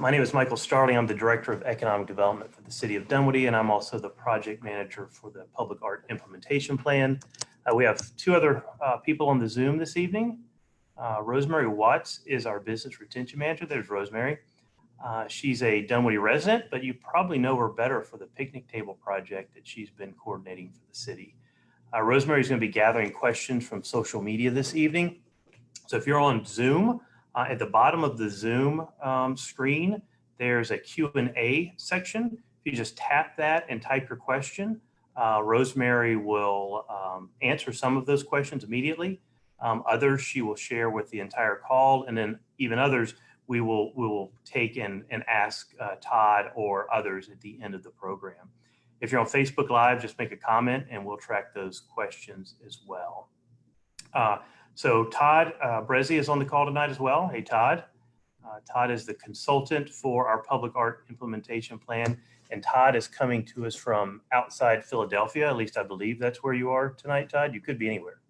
My name is Michael Starling. I'm the Director of Economic Development for the City of Dunwoody, and I'm also the Project Manager for the Public Art Implementation Plan. We have two other people on the Zoom this evening. Rosemary Watts is our Business Retention Manager. There's Rosemary. She's a Dunwoody resident, but you probably know her better for the picnic table project that she's been coordinating for the city. Rosemary is going to be gathering questions from social media this evening. So if you're on Zoom, at the bottom of the Zoom screen, there's a Q&A section. If you just tap that and type your question, Rosemary will answer some of those questions immediately. Others she will share with the entire call, and then even others we will take and ask Todd or others at the end of the program. If you're on Facebook Live, just make a comment and we'll track those questions as well. So Todd Bressi is on the call tonight as well. Hey, Todd. Todd is the consultant for our public art implementation plan, and Todd is coming to us from outside Philadelphia. At least I believe that's where you are tonight, Todd. You could be anywhere.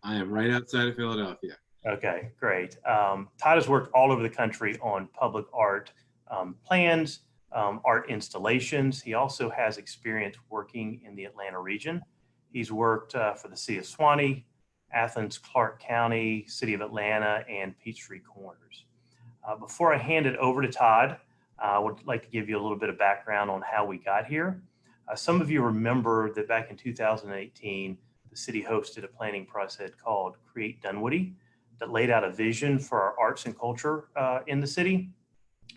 I am right outside of Philadelphia. Okay, great. Todd has worked all over the country on public art plans, art installations. He also has experience working in the Atlanta region. He's worked for the city of Suwanee, Athens, Clark County, City of Atlanta, and Peachtree Corners. Before I hand it over to Todd, I would like to give you a little bit of background on how we got here. Some of you remember that back in 2018, the city hosted a planning process called Create Dunwoody that laid out a vision for our arts and culture in the city.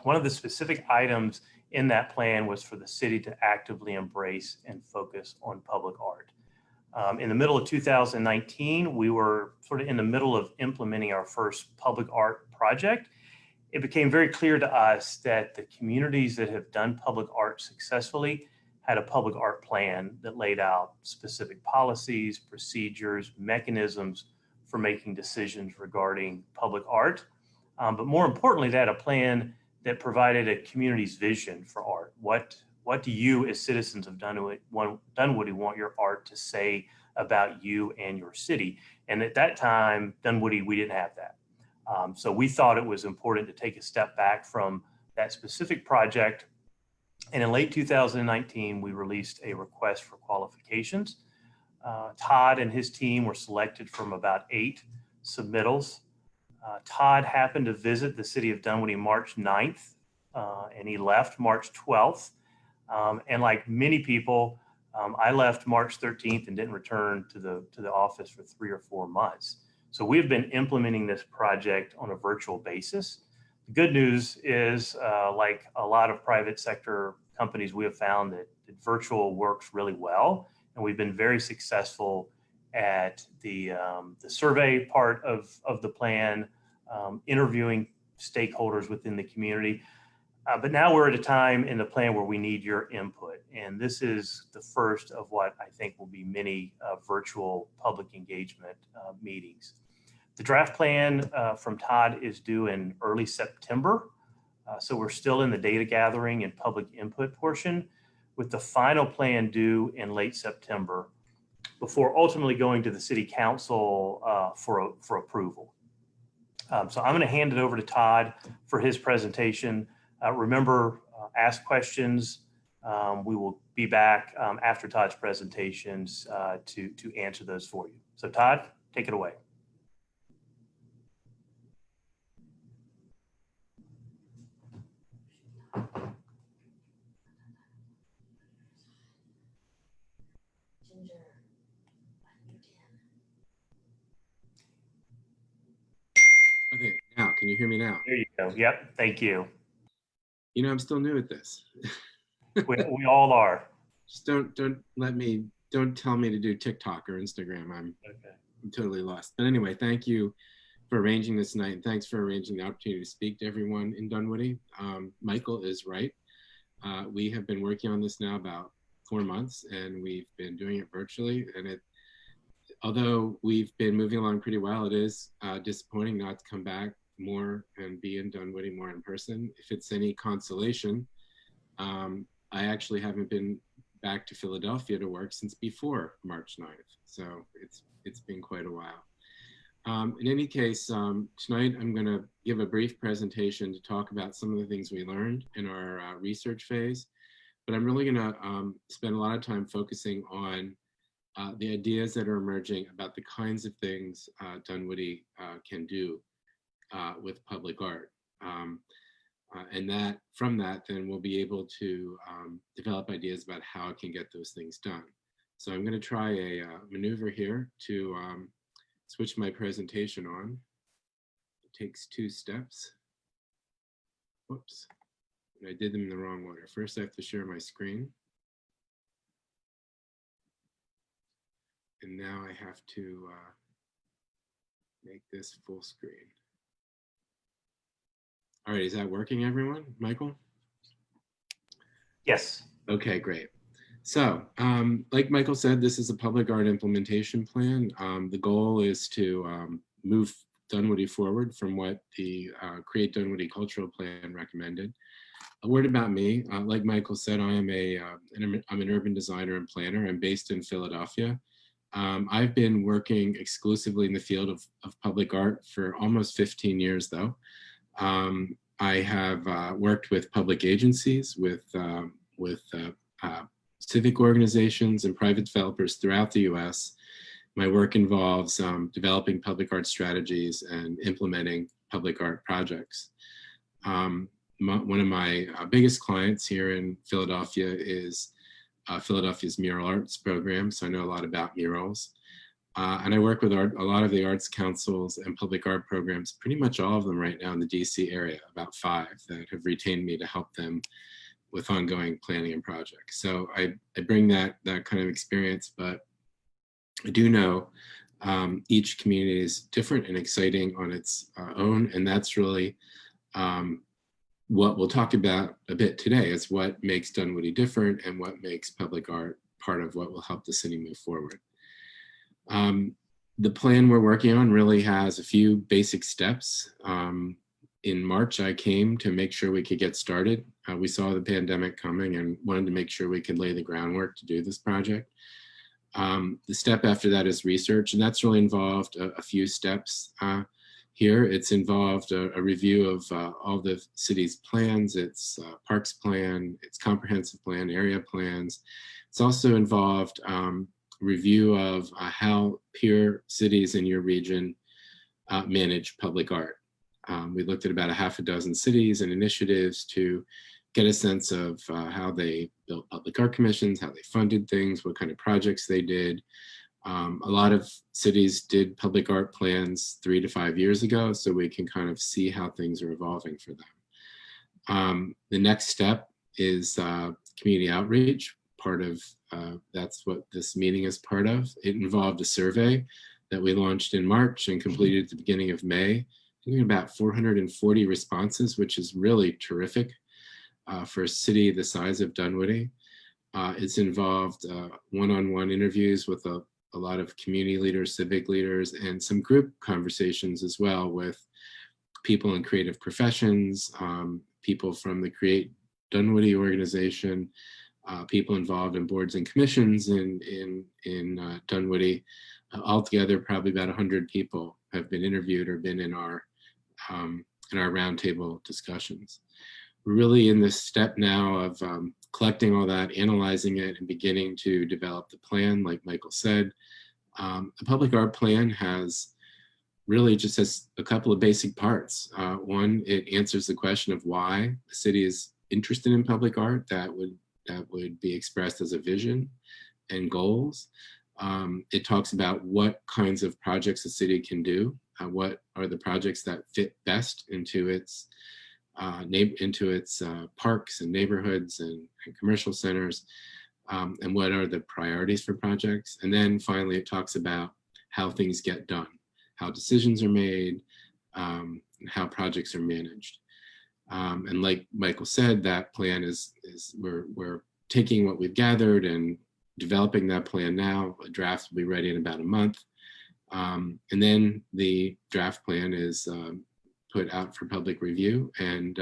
One of the specific items in that plan was for the city to actively embrace and focus on public art. In the middle of 2019, we were sort of in the middle of implementing our first public art project. It became very clear to us that the communities that have done public art successfully had a public art plan that laid out specific policies, procedures, mechanisms for making decisions regarding public art. But more importantly, they had a plan that provided a community's vision for art. What do you as citizens of Dunwoody want your art to say about you and your city? And at that time, Dunwoody, we didn't have that. So we thought it was important to take a step back from that specific project. And in late 2019, we released a request for qualifications. Todd and his team were selected from about 8 submittals. Todd happened to visit the city of Dunwoody March 9th, and he left March 12th. And like many people, I left March 13th and didn't return to the office for 3 or 4 months. So we've been implementing this project on a virtual basis. The good news is, like a lot of private sector companies, we have found that virtual works really well, and we've been very successful at the survey part of the plan, interviewing stakeholders within the community. But now we're at a time in the plan where we need your input. And this is the first of what I think will be many virtual public engagement meetings. The draft plan from Todd is due in early September. So we're still in the data gathering and public input portion, with the final plan due in late September before ultimately going to the city council for approval. So I'm going to hand it over to Todd for his presentation. Remember, ask questions. We will be back after Todd's presentations to answer those for you. So Todd, take it away. Okay, now, can you hear me now? There you go. Yep, thank you. You know, I'm still new at this. we all are. Just don't tell me to do TikTok or Instagram. I'm totally lost. But anyway, thank you for arranging this night, and thanks for arranging the opportunity to speak to everyone in Dunwoody. Michael is right. We have been working on this now about 4 months, and we've been doing it virtually. And although we've been moving along pretty well, it is disappointing not to come back more and be in Dunwoody more in person. If it's any consolation, I actually haven't been back to Philadelphia to work since before March 9th. So it's been quite a while. In any case, tonight I'm going to give a brief presentation to talk about some of the things we learned in our research phase, but I'm really going to spend a lot of time focusing on the ideas that are emerging about the kinds of things Dunwoody can do with public art. And that from that, then we'll be able to develop ideas about how it can get those things done. So I'm going to try a maneuver here to switch my presentation on. It takes 2 steps. Whoops, I did them in the wrong order. First, I have to share my screen. And now I have to make this full screen. All right, is that working, everyone? Michael? Yes. Okay, great. So, like Michael said, this is a public art implementation plan. The goal is to move Dunwoody forward from what the Create Dunwoody Cultural Plan recommended. A word about me, like Michael said, I'm an urban designer and planner. I'm based in Philadelphia. I've been working exclusively in the field of public art for almost 15 years, though. I have worked with public agencies, with civic organizations and private developers throughout the US. My work involves developing public art strategies and implementing public art projects. One of my biggest clients here in Philadelphia is Philadelphia's Mural Arts program, so I know a lot about murals. And I work with a lot of the arts councils and public art programs, pretty much all of them right now in the DC area, about 5 that have retained me to help them with ongoing planning and projects. So I bring that kind of experience, but I do know each community is different and exciting on its own, and that's really what we'll talk about a bit today, is what makes Dunwoody different and what makes public art part of what will help the city move forward. The plan we're working on really has a few basic steps. In March, I came to make sure we could get started. We saw the pandemic coming and wanted to make sure we could lay the groundwork to do this project. The step after that is research, and that's really involved a few steps here. It's involved a review of all the city's plans, its parks plan, its comprehensive plan, area plans. It's also involved review of how peer cities in your region manage public art. We looked at about a half a dozen cities and initiatives to get a sense of how they built public art commissions, how they funded things, what kind of projects they did. A lot of cities did public art plans 3 to 5 years ago, so we can kind of see how things are evolving for them. The next step is community outreach. Part of that's what this meeting is part of. It involved a survey that we launched in March and completed at the beginning of May. I think about 440 responses, which is really terrific for a city the size of Dunwoody. It's involved one-on-one interviews with a lot of community leaders, civic leaders, and some group conversations as well with people in creative professions, people from the Create Dunwoody organization, people involved in boards and commissions in Dunwoody. Altogether, probably about 100 people have been interviewed or been in our roundtable discussions. We're really in this step now of collecting all that, analyzing it, and beginning to develop the plan. Like Michael said, the public art plan really just has a couple of basic parts. One, it answers the question of why the city is interested in public art. That would be expressed as a vision and goals. It talks about what kinds of projects the city can do, what are the projects that fit best into its parks and neighborhoods and commercial centers, and what are the priorities for projects. And then finally, it talks about how things get done, how decisions are made, and how projects are managed. And like Michael said, that plan is we're taking what we've gathered and developing that plan now. A draft will be ready in about a month. And then the draft plan is put out for public review and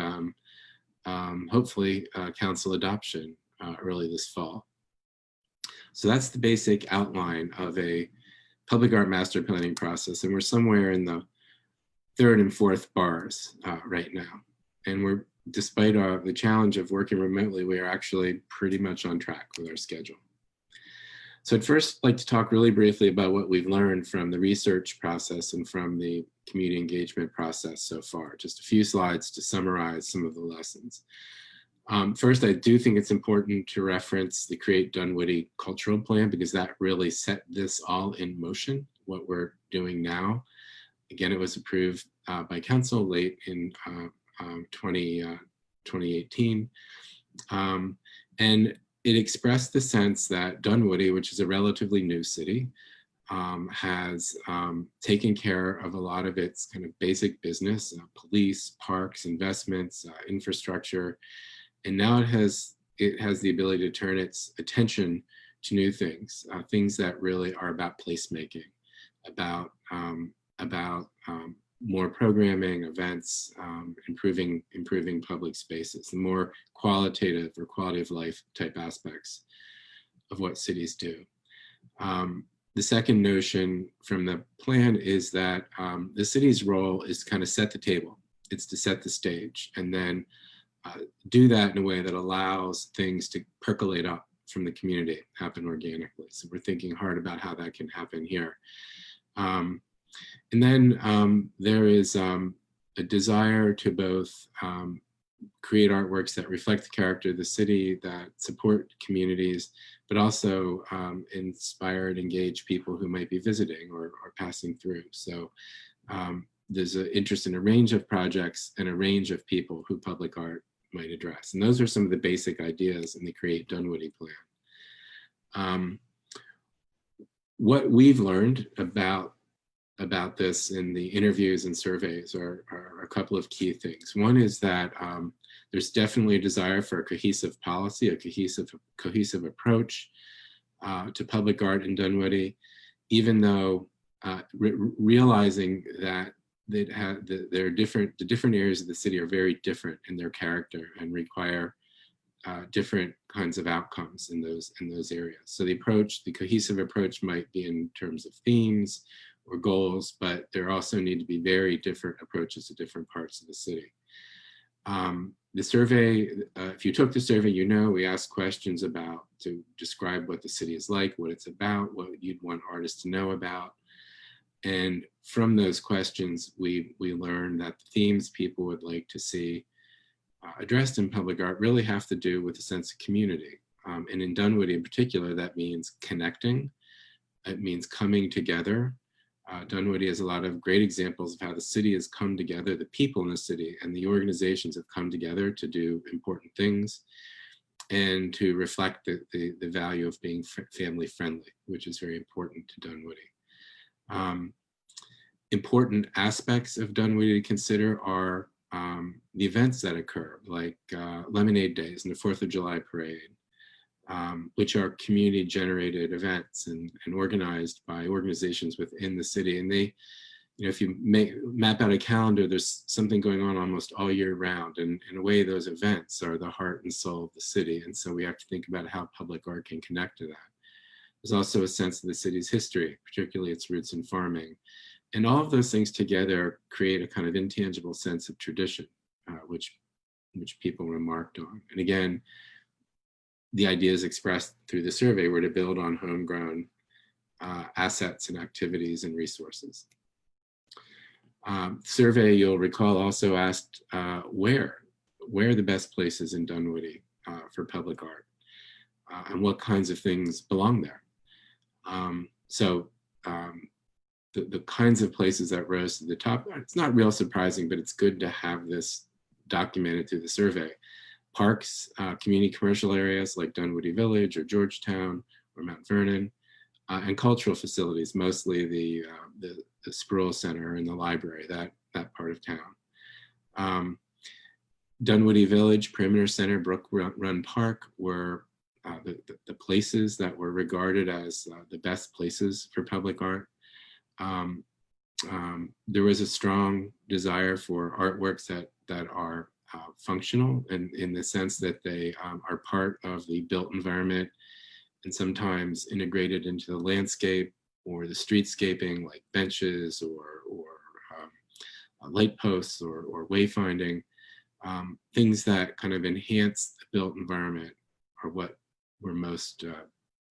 hopefully council adoption early this fall. So that's the basic outline of a public art master planning process, and we're somewhere in the third and fourth bars right now. And we're, despite the challenge of working remotely, we are actually pretty much on track with our schedule. So I'd first like to talk really briefly about what we've learned from the research process and from the community engagement process so far. Just a few slides to summarize some of the lessons. First, I do think it's important to reference the Create Dunwoody Cultural Plan, because that really set this all in motion, what we're doing now. Again, it was approved by council late in 2018. And it expressed the sense that Dunwoody, which is a relatively new city, has taken care of a lot of its kind of basic business, police, parks, investments, infrastructure. And now it has the ability to turn its attention to new things, things that really are about placemaking, about more programming, events, improving public spaces, the more qualitative or quality of life type aspects of what cities do. The second notion from the plan is that the city's role is to kind of set the table. It's to set the stage, and then do that in a way that allows things to percolate up from the community, happen organically. So we're thinking hard about how that can happen here. And then there is a desire to both create artworks that reflect the character of the city, that support communities, but also inspire and engage people who might be visiting or passing through. So there's an interest in a range of projects and a range of people who public art might address. And those are some of the basic ideas in the Create Dunwoody plan. What we've learned about this in the interviews and surveys are a couple of key things. One is that there's definitely a desire for a cohesive policy, a cohesive approach to public art in Dunwoody, even though realizing that the different areas of the city are very different in their character and require different kinds of outcomes in those areas. So the cohesive approach might be in terms of themes or goals, but there also need to be very different approaches to different parts of the city. The survey, if you took the survey, we asked questions to describe what the city is like, what it's about, what you'd want artists to know about. And from those questions, we learned that the themes people would like to see addressed in public art really have to do with a sense of community. And in Dunwoody in particular, that means connecting. It means coming together. Dunwoody has a lot of great examples of how the city has come together, the people in the city and the organizations have come together to do important things and to reflect the value of being family friendly, which is very important to Dunwoody. Important aspects of Dunwoody to consider are the events that occur, like Lemonade Days and the 4th of July Parade, which are community-generated events and organized by organizations within the city. And they, if you map out a calendar, there's something going on almost all year round. And in a way, those events are the heart and soul of the city. And so we have to think about how public art can connect to that. There's also a sense of the city's history, particularly its roots in farming. And all of those things together create a kind of intangible sense of tradition, which people remarked on. And again, the ideas expressed through the survey were to build on homegrown assets and activities and resources. Survey, you'll recall, also asked where are the best places in Dunwoody for public art and what kinds of things belong there. The kinds of places that rose to the top, it's not real surprising, but it's good to have this documented through the survey. Parks, community commercial areas like Dunwoody Village or Georgetown or Mount Vernon, and cultural facilities, mostly the Sproul Center and the library, that part of town. Dunwoody Village, Perimeter Center, Brook Run Park were the places that were regarded as the best places for public art. There was a strong desire for artworks that are functional, and in the sense that they are part of the built environment and sometimes integrated into the landscape the streetscaping like benches or light posts or wayfinding, things that kind of enhance the built environment are what were most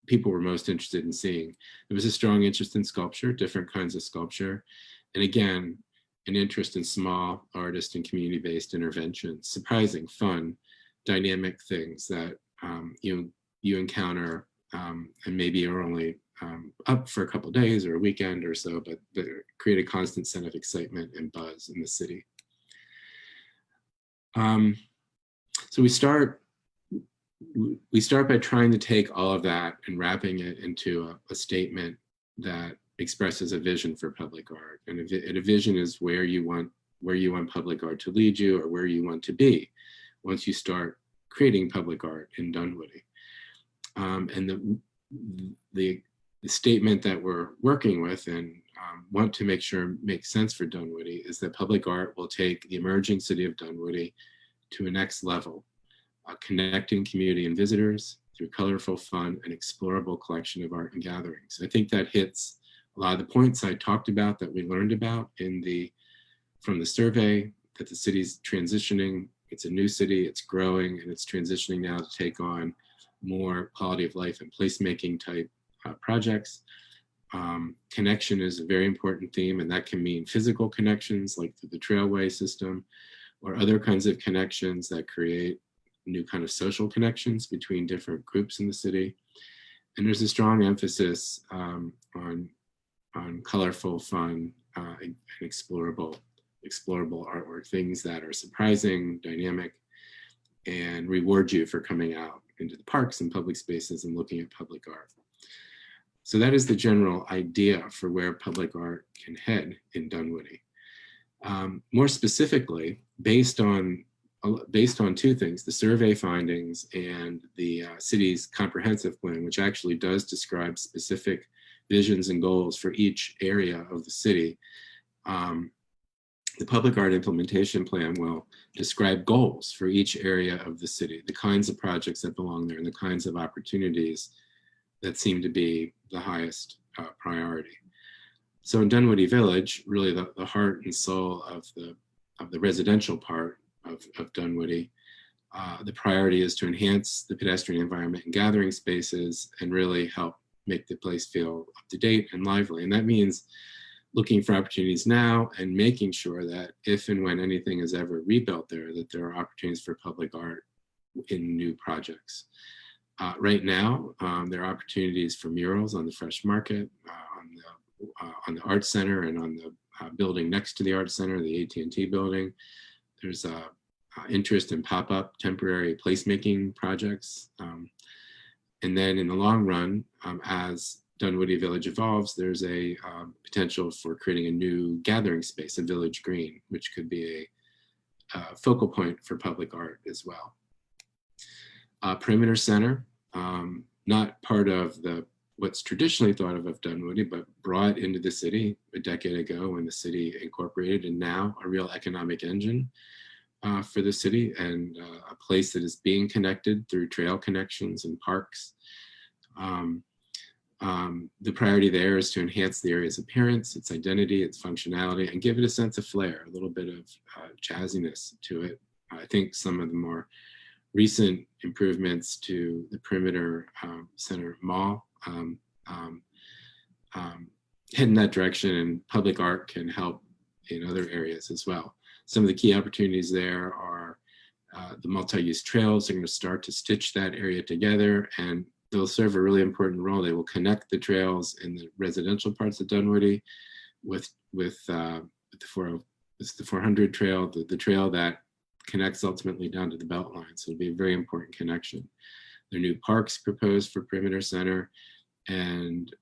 people were most interested in seeing. There was a strong interest in sculpture, different kinds of sculpture, and again, an interest in small artist and community-based interventions, surprising, fun, dynamic things that you encounter and maybe are only up for a couple of days or a weekend or so, but they create a constant sense of excitement and buzz in the city. So we start by trying to take all of that and wrapping it into a statement that expresses a vision for public art. And a vision is where you want public art to lead you, or where you want to be once you start creating public art in Dunwoody. And the statement that we're working with and want to make sure makes sense for Dunwoody is that public art will take the emerging city of Dunwoody to a next level, connecting community and visitors through colorful, fun, and explorable collection of art and gatherings. I think that hits a lot of the points I talked about that we learned about from the survey, that the city's transitioning. It's a new city, it's growing, and it's transitioning now to take on more quality of life and placemaking type projects. Connection is a very important theme, and that can mean physical connections like through the trailway system, or other kinds of connections that create new kind of social connections between different groups in the city. And there's a strong emphasis on colorful, fun, and explorable artwork, things that are surprising, dynamic, and reward you for coming out into the parks and public spaces and looking at public art. So that is the general idea for where public art can head in Dunwoody. More specifically, based on two things, the survey findings and the city's comprehensive plan, which actually does describe specific visions and goals for each area of the city. The public art implementation plan will describe goals for each area of the city, the kinds of projects that belong there and the kinds of opportunities that seem to be the highest priority. So in Dunwoody Village, really the heart and soul of the residential part of Dunwoody, the priority is to enhance the pedestrian environment and gathering spaces and really help make the place feel up to date and lively. And that means looking for opportunities now and making sure that if and when anything is ever rebuilt there, that there are opportunities for public art in new projects. Right now, there are opportunities for murals on the Fresh Market, on the Arts Center, and on the building next to the Arts Center, the AT&T building. There's interest in pop-up temporary placemaking projects. And then in the long run, as Dunwoody Village evolves, there's a potential for creating a new gathering space, a village green, which could be a focal point for public art as well. Perimeter Center, not part of what's traditionally thought of Dunwoody, but brought into the city a decade ago when the city incorporated, and now a real economic engine for the city, and a place that is being connected through trail connections and parks. The priority there is to enhance the area's appearance, its identity, its functionality, and give it a sense of flair, a little bit of jazziness to it. I think some of the more recent improvements to the Perimeter Center Mall head in that direction, and public art can help in other areas as well. Some of the key opportunities there are the multi-use trails. They're going to start to stitch that area together, and they'll serve a really important role. They will connect the trails in the residential parts of Dunwoody with the 400 trail, the trail that connects ultimately down to the Beltline. So it'll be a very important connection. There are new parks proposed for Perimeter Center, and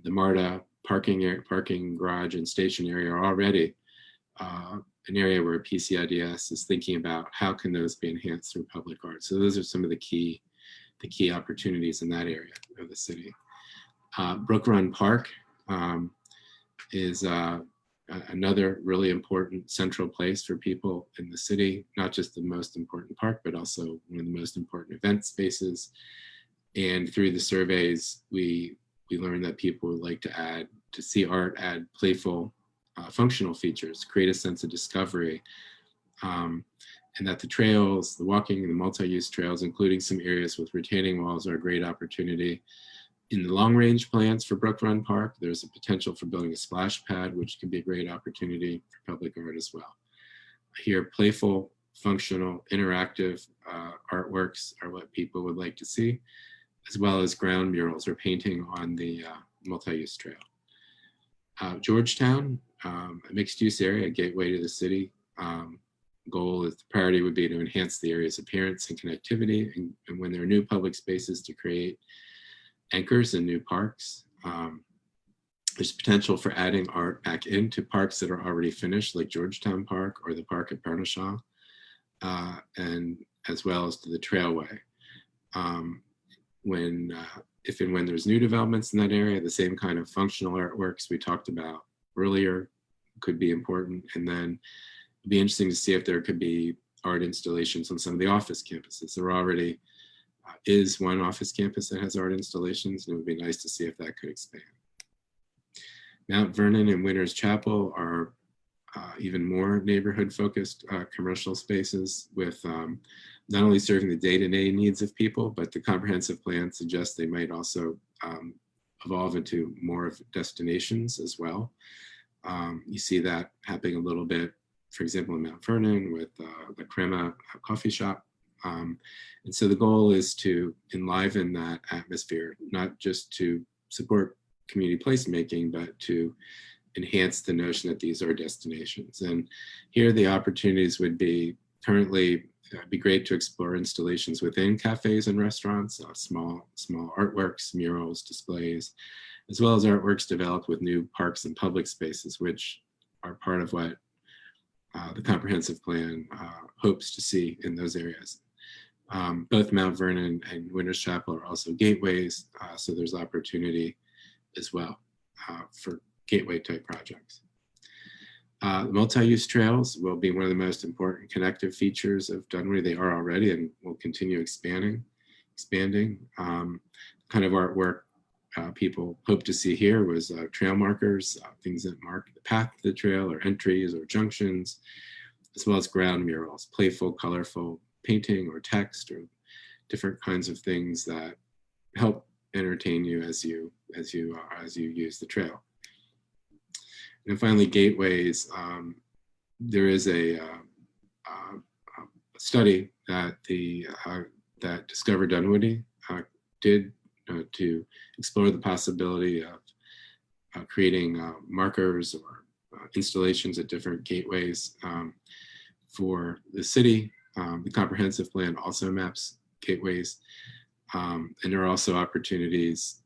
the MARTA parking garage and station area are already an area where PCIDS is thinking about how can those be enhanced through public art. So those are some of the key opportunities in that area of the city. Brook Run Park is another really important central place for people in the city, not just the most important park, but also one of the most important event spaces. And through the surveys, we we learned that people would like to see art add playful, functional features, create a sense of discovery, and that the trails, the walking and the multi-use trails, including some areas with retaining walls, are a great opportunity. In the long-range plans for Brook Run Park, there's a potential for building a splash pad, which can be a great opportunity for public art as well. Here, playful, functional, interactive artworks are what people would like to see, as well as ground murals or painting on the multi-use trail. Georgetown, a mixed-use area, a gateway to the city. Goal is, the priority would be to enhance the area's appearance and connectivity, and when there are new public spaces, to create anchors and new parks. There's potential for adding art back into parks that are already finished, like Georgetown Park or the park at Vernon, and as well as to the trailway. If and when there's new developments in that area, the same kind of functional artworks we talked about earlier could be important. And then it'd be interesting to see if there could be art installations on some of the office campuses. There already is one office campus that has art installations, and it would be nice to see if that could expand. Mount Vernon and Winters Chapel are even more neighborhood-focused commercial spaces with not only serving the day-to-day needs of people, but the comprehensive plan suggests they might also evolve into more of destinations as well. You see that happening a little bit, for example, in Mount Vernon with the Crema coffee shop. And so the goal is to enliven that atmosphere, not just to support community placemaking, but to enhance the notion that these are destinations. And here the opportunities would be currently, it'd be great to explore installations within cafes and restaurants, small artworks, murals, displays, as well as artworks developed with new parks and public spaces, which are part of what the comprehensive plan hopes to see in those areas. Both Mount Vernon and Winters Chapel are also gateways, so there's opportunity as well for gateway type projects. The multi-use trails will be one of the most important connective features of Dunwoody. They are already and will continue expanding. Kind of artwork people hope to see here was trail markers, things that mark the path to the trail or entries or junctions, as well as ground murals, playful, colorful painting or text or different kinds of things that help entertain you as you use the trail. And finally, gateways. There is a study that that Discover Dunwoody did to explore the possibility of creating markers or installations at different gateways for the city. The comprehensive plan also maps gateways, and there are also opportunities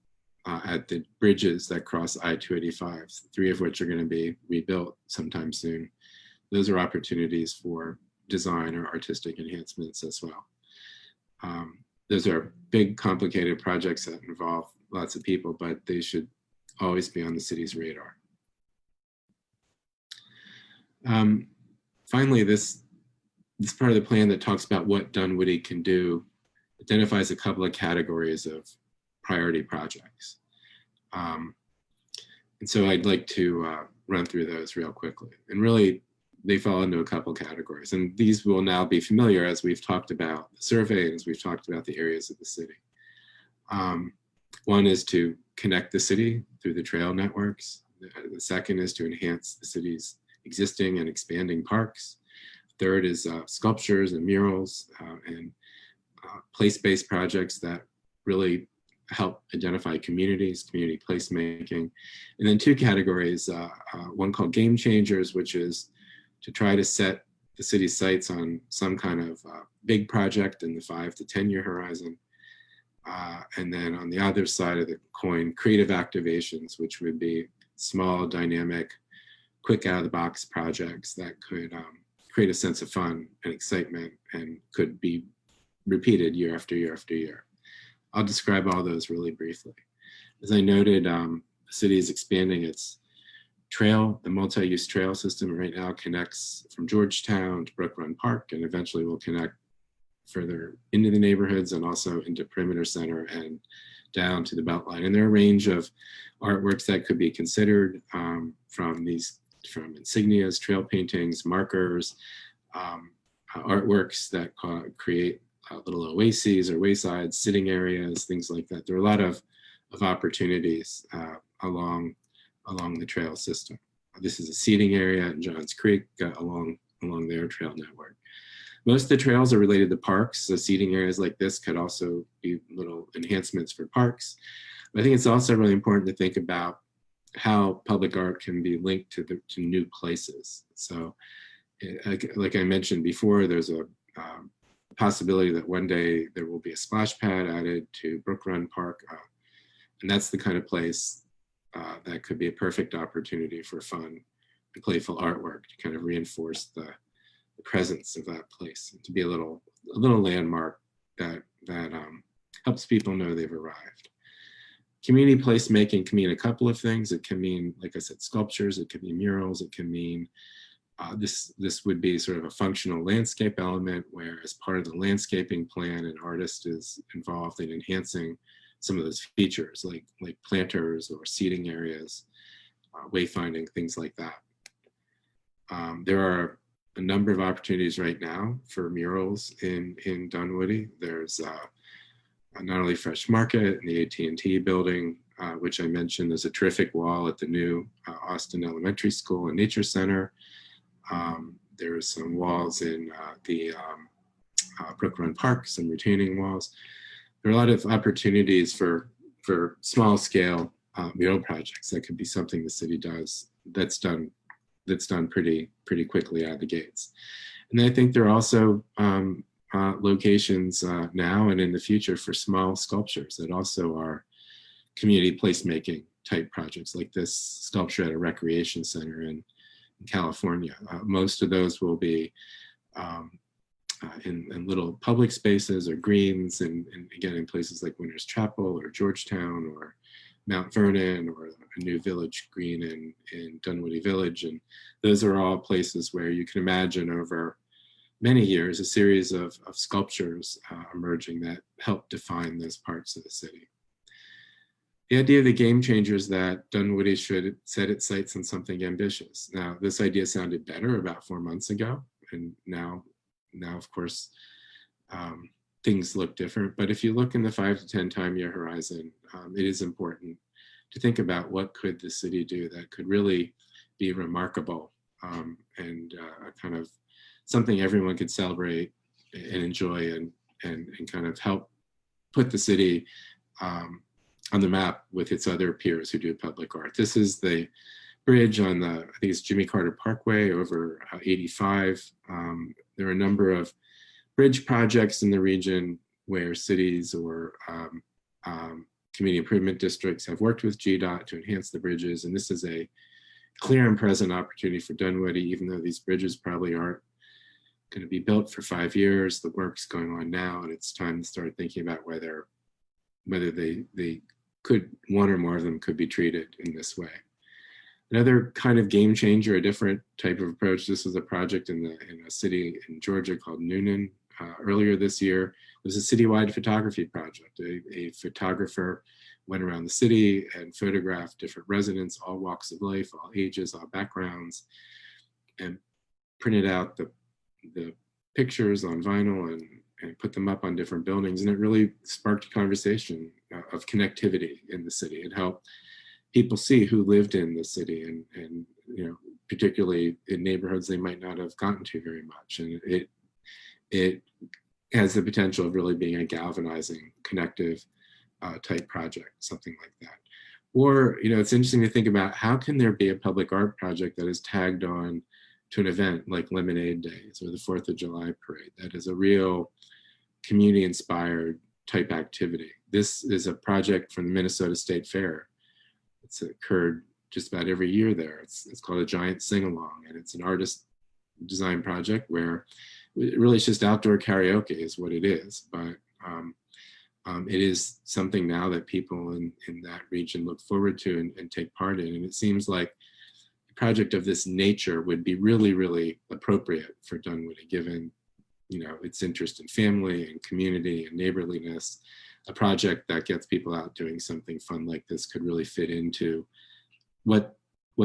at the bridges that cross I-285, 3 of which are going to be rebuilt sometime soon. Those are opportunities for design or artistic enhancements as well. Those are big, complicated projects that involve lots of people, but they should always be on the city's radar. Finally, this part of the plan that talks about what Dunwoody can do identifies a couple of categories of priority projects. And so I'd like to run through those real quickly. And really, they fall into a couple categories. And these will now be familiar as we've talked about the survey and as we've talked about the areas of the city. One is to connect the city through the trail networks. The second is to enhance the city's existing and expanding parks. Third is sculptures and murals and place-based projects that really help identify communities, community placemaking. And then 2 categories, one called game changers, which is to try to set the city's sights on some kind of big project in the 5 to 10 year horizon. And then on the other side of the coin, creative activations, which would be small, dynamic, quick out of the box projects that could create a sense of fun and excitement and could be repeated year after year after year. I'll describe all those really briefly. As I noted, the city is expanding its trail. The multi-use trail system right now connects from Georgetown to Brook Run Park, and eventually will connect further into the neighborhoods and also into Perimeter Center and down to the Beltline. And there are a range of artworks that could be considered, from insignias, trail paintings, markers, artworks that create little oases or waysides, sitting areas, things like that. There are a lot of opportunities along the trail system. This is a seating area in Johns Creek along their trail network. Most of the trails are related to parks, so seating areas like this could also be little enhancements for parks. But I think it's also really important to think about how public art can be linked to new places. So, like I mentioned before, there's a possibility that one day there will be a splash pad added to Brook Run Park, and that's the kind of place that could be a perfect opportunity for fun and playful artwork to kind of reinforce the presence of that place, and to be a little landmark that helps people know they've arrived. Community placemaking can mean a couple of things. It can mean, like I said, sculptures. It can mean murals. It can mean this would be sort of a functional landscape element, where as part of the landscaping plan, an artist is involved in enhancing some of those features, like planters or seating areas, wayfinding, things like that. There are a number of opportunities right now for murals in Dunwoody. There's not only Fresh Market and the AT&T building, which I mentioned. There's a terrific wall at the new Austin Elementary School and Nature Center. There are some walls in the Brook Run Park, some retaining walls. There are a lot of opportunities for small scale mural projects. That could be something the city does that's done pretty quickly out of the gates. And I think there are also locations now and in the future for small sculptures that also are community placemaking type projects, like this sculpture at a recreation center in California. Most of those will be in little public spaces or greens, and again in places like Winter's Chapel or Georgetown or Mount Vernon or a new village green in Dunwoody Village. And those are all places where you can imagine over many years a series of sculptures emerging that help define those parts of the city. The idea of the game changer is that Dunwoody should set its sights on something ambitious. Now, this idea sounded better about 4 months ago, and now of course, things look different. But if you look in the 5 to 10 year horizon, it is important to think about what could the city do that could really be remarkable, and kind of something everyone could celebrate and enjoy, and kind of help put the city on the map with its other peers who do public art. This is the bridge on I think it's Jimmy Carter Parkway over 85. There are a number of bridge projects in the region where cities or community improvement districts have worked with GDOT to enhance the bridges. And this is a clear and present opportunity for Dunwoody, even though these bridges probably aren't going to be built for 5 years. The work's going on now, and it's time to start thinking about whether they could, one or more of them could be treated in this way. Another kind of game changer, a different type of approach. This was a project in a city in Georgia called Noonan. Earlier this year, it was a citywide photography project. A photographer went around the city and photographed different residents, all walks of life, all ages, all backgrounds, and printed out the pictures on vinyl and put them up on different buildings. And it really sparked a conversation of connectivity in the city. It helped people see who lived in the city, and particularly in neighborhoods they might not have gotten to very much. And it has the potential of really being a galvanizing, connective type project, something like that. Or, it's interesting to think about, how can there be a public art project that is tagged on to an event like Lemonade Days or the 4th of July parade that is a real community-inspired type activity? This is a project from the Minnesota State Fair. It's occurred just about every year there. It's called a Giant Sing-Along, and it's an artist design project where really it's just outdoor karaoke is what it is. But it is something now that people in that region look forward to and take part in. And it seems like a project of this nature would be really, really appropriate for Dunwoody, given its interest in family and community and neighborliness. a project that gets people out doing something fun like this could really fit into what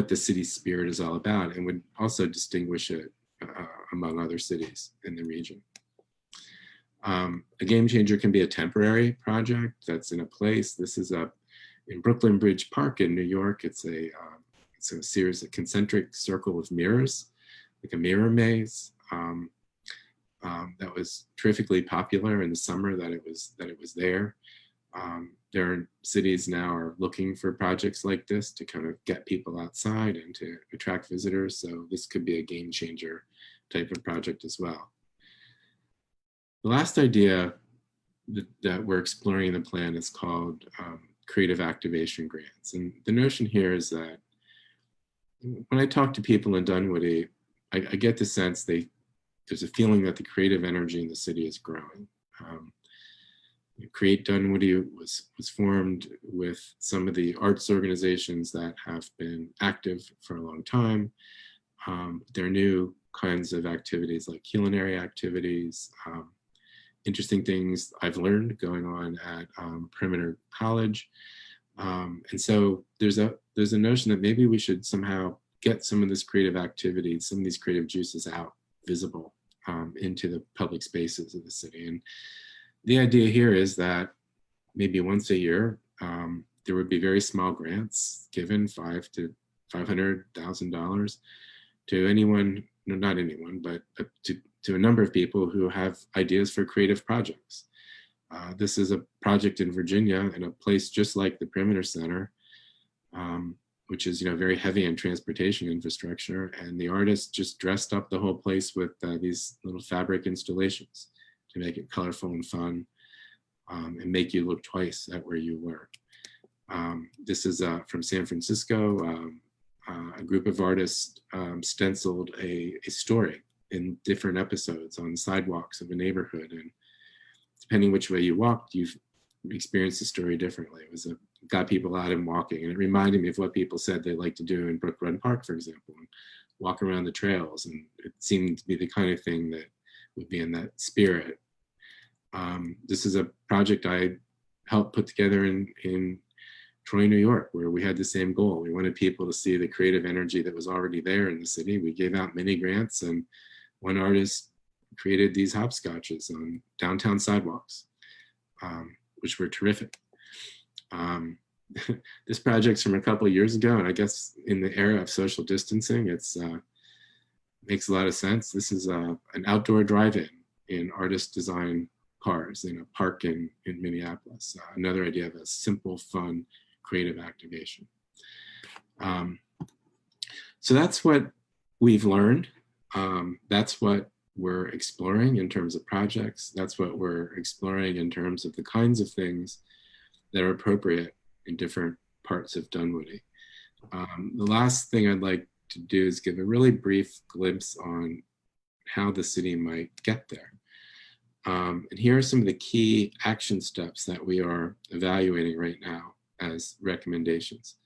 the city's spirit is all about, and would also distinguish it among other cities in the region. A game changer can be a temporary project that's in a place. This is up in Brooklyn Bridge Park in New York. It's a series of concentric circle of mirrors, like a mirror maze. That was terrifically popular in the summer that it was there. There are cities now are looking for projects like this to kind of get people outside and to attract visitors. So this could be a game changer type of project as well. The last idea that we're exploring in the plan is called creative activation grants. And the notion here is that when I talk to people in Dunwoody, I get the sense there's a feeling that the creative energy in the city is growing. Create Dunwoody was formed with some of the arts organizations that have been active for a long time. There are new kinds of activities like culinary activities, interesting things I've learned going on at Perimeter College. And so there's a notion that maybe we should somehow get some of this creative activity, some of these creative juices out, visible into the public spaces of the city. And the idea here is that maybe once a year, there would be very small grants given, $500,000 to $500,000 to anyone, no, not anyone, but to a number of people who have ideas for creative projects. This is a project in Virginia in a place just like the Perimeter Center, which is very heavy in transportation infrastructure, and the artist just dressed up the whole place with these little fabric installations to make it colorful and fun, and make you look twice at where you were. This is from San Francisco. A group of artists stenciled a story in different episodes on sidewalks of a neighborhood, and depending which way you walked, you've experienced the story differently. It got people out and walking, and it reminded me of what people said they like to do in Brook Run Park, for example, and walk around the trails, and it seemed to be the kind of thing that would be in that spirit. This is a project I helped put together in Troy, New York, where we had the same goal. We wanted people to see the creative energy that was already there in the city. We gave out mini grants, and one artist created these hopscotches on downtown sidewalks, which were terrific. This project's from a couple of years ago, and I guess in the era of social distancing, it's makes a lot of sense. This is an outdoor drive-in in artist design cars in a park in Minneapolis. Another idea of a simple, fun, creative activation. So that's what we've learned. That's what we're exploring in terms of projects. That's what we're exploring in terms of the kinds of things that are appropriate in different parts of Dunwoody. The last thing I'd like to do is give a really brief glimpse on how the city might get there. And here are some of the key action steps that we are evaluating right now as recommendations.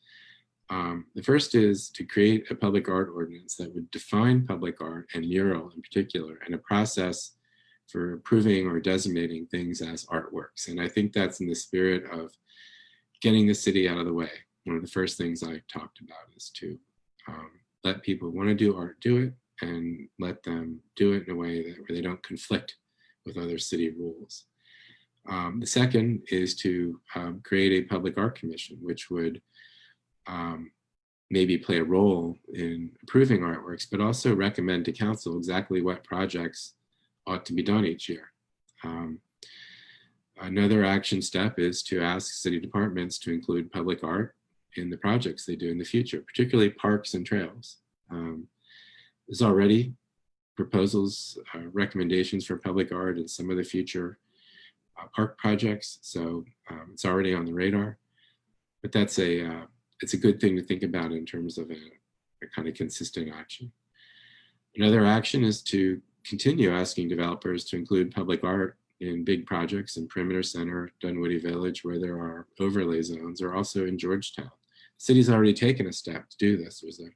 The first is to create a public art ordinance that would define public art and mural in particular, and a process for approving or designating things as artworks. And I think that's in the spirit of getting the city out of the way. One of the first things I talked about is to let people want to do art, do it, and let them do it in a way where they don't conflict with other city rules. The second is to create a public art commission, which would maybe play a role in approving artworks, but also recommend to council exactly what projects ought to be done each year. Another action step is to ask city departments to include public art in the projects they do in the future, particularly parks and trails. There's already proposals, recommendations for public art in some of the future park projects, so it's already on the radar. But that's it's a good thing to think about in terms of a kind of consistent action. Another action is to continue asking developers to include public art in big projects in Perimeter Center, Dunwoody Village, where there are overlay zones, or also in Georgetown. The city's already taken a step to do this. There's a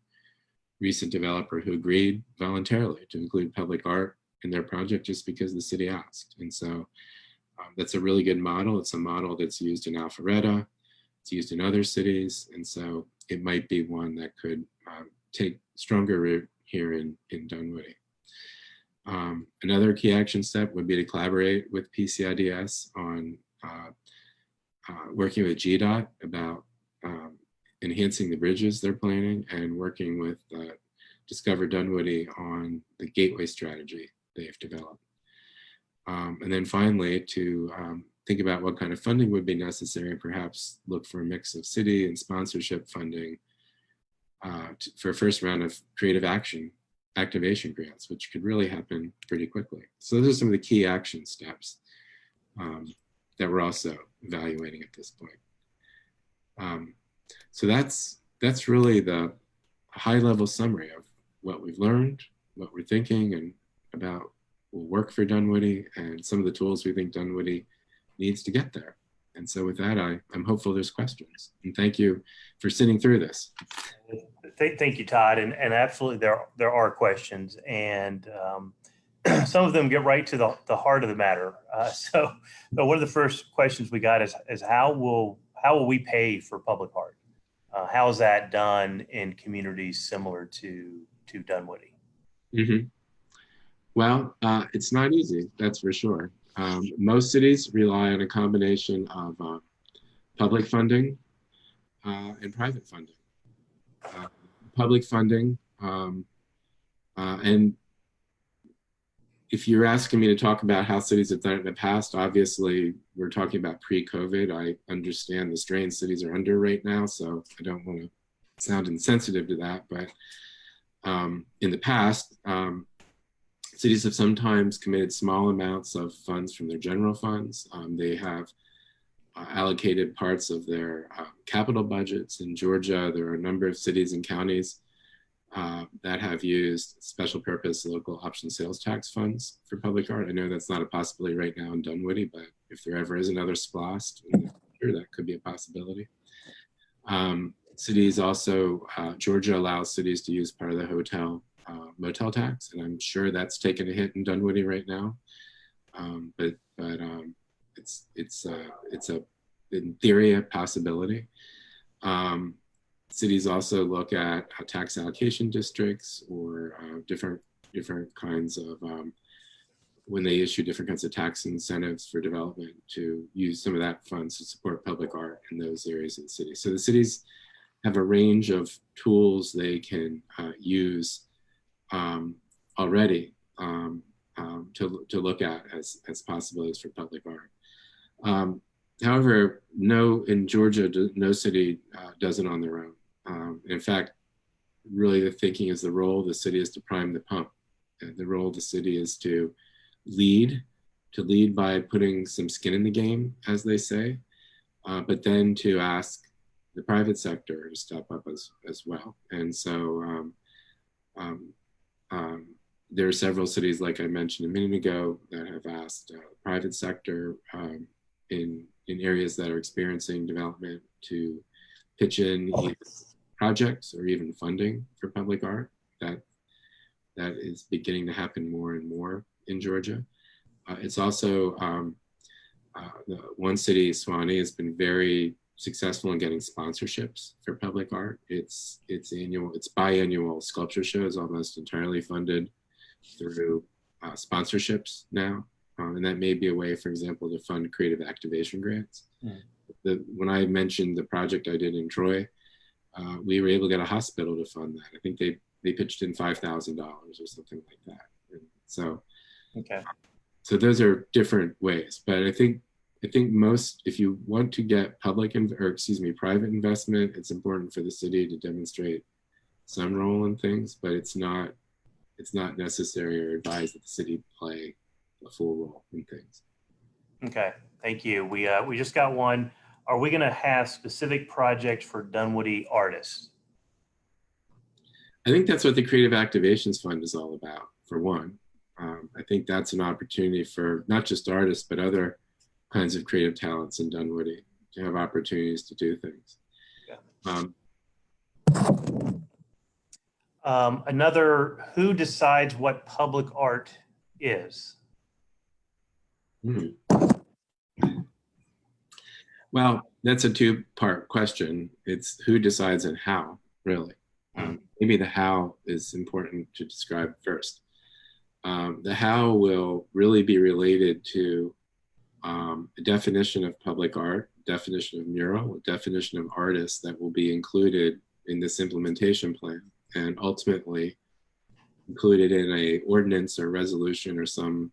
recent developer who agreed voluntarily to include public art in their project just because the city asked. And so That's a really good model. It's a model that's used in Alpharetta. It's used in other cities. And so it might be one that could take stronger root here in Dunwoody. Another key action step would be to collaborate with PCIDS on working with GDOT about enhancing the bridges they're planning, and working with Discover Dunwoody on the gateway strategy they've developed. And then finally, to think about what kind of funding would be necessary, and perhaps look for a mix of city and sponsorship funding for a first round of creative activation grants, which could really happen pretty quickly. So those are some of the key action steps that we're also evaluating at this point. So that's really the high-level summary of what we've learned, what we're thinking, and about will work for Dunwoody, and some of the tools we think Dunwoody needs to get there. And so with that, I'm hopeful there's questions. And thank you for sitting through this. Thank you, Todd. And absolutely, there are questions, and some of them get right to the heart of the matter. So one of the first questions we got is how will we pay for public art? How is that done in communities similar to Dunwoody? Mm-hmm. Well, it's not easy, that's for sure. Most cities rely on a combination of public funding and private funding. Public funding, and if you're asking me to talk about how cities have done it in the past, obviously we're talking about pre-COVID. I understand the strain cities are under right now, so I don't want to sound insensitive to that, but in the past, cities have sometimes committed small amounts of funds from their general funds. They have allocated parts of their capital budgets. In Georgia, there are a number of cities and counties that have used special purpose local option sales tax funds for public art. I know that's not a possibility right now in Dunwoody, but if there ever is another SPLOST in the future, that could be a possibility. Cities also, Georgia allows cities to use part of the hotel motel tax, and I'm sure that's taken a hit in Dunwoody right now. But it's a in theory a possibility. Cities also look at tax allocation districts, or different kinds of when they issue different kinds of tax incentives for development, to use some of that funds to support public art in those areas of the city. So the cities have a range of tools they can use already to look at as possibilities for public art. However, in Georgia, no city does it on their own. In fact, really the thinking is the role of the city is to prime the pump. The role of the city is to lead by putting some skin in the game, as they say, but then to ask the private sector to step up as well. And so there are several cities, like I mentioned a minute ago, that have asked private sector in areas that are experiencing development to pitch in either projects or even funding for public art. That is beginning to happen more and more in Georgia. It's also one city, Suwannee, has been very successful in getting sponsorships for public art. Its biannual sculpture show is almost entirely funded through sponsorships now. And that may be a way, for example, to fund creative activation grants. When I mentioned the project I did in Troy, we were able to get a hospital to fund that. I think they pitched in $5,000 or something like that. And so, okay. So those are different ways, but I think most, if you want to get private investment, it's important for the city to demonstrate some role in things, but it's not necessary or advised that the city play a full role in things. Okay, thank you. We just got one. Are we going to have specific projects for Dunwoody artists? I think that's what the Creative Activations Fund is all about, for one. I think that's an opportunity for not just artists, but other kinds of creative talents in Dunwoody to have opportunities to do things. Yeah. Who decides what public art is? Well, that's a two-part question. It's who decides and how, really. Maybe the how is important to describe first. The how will really be related to a definition of public art, definition of mural, a definition of artists that will be included in this implementation plan, and ultimately included in a ordinance or resolution or some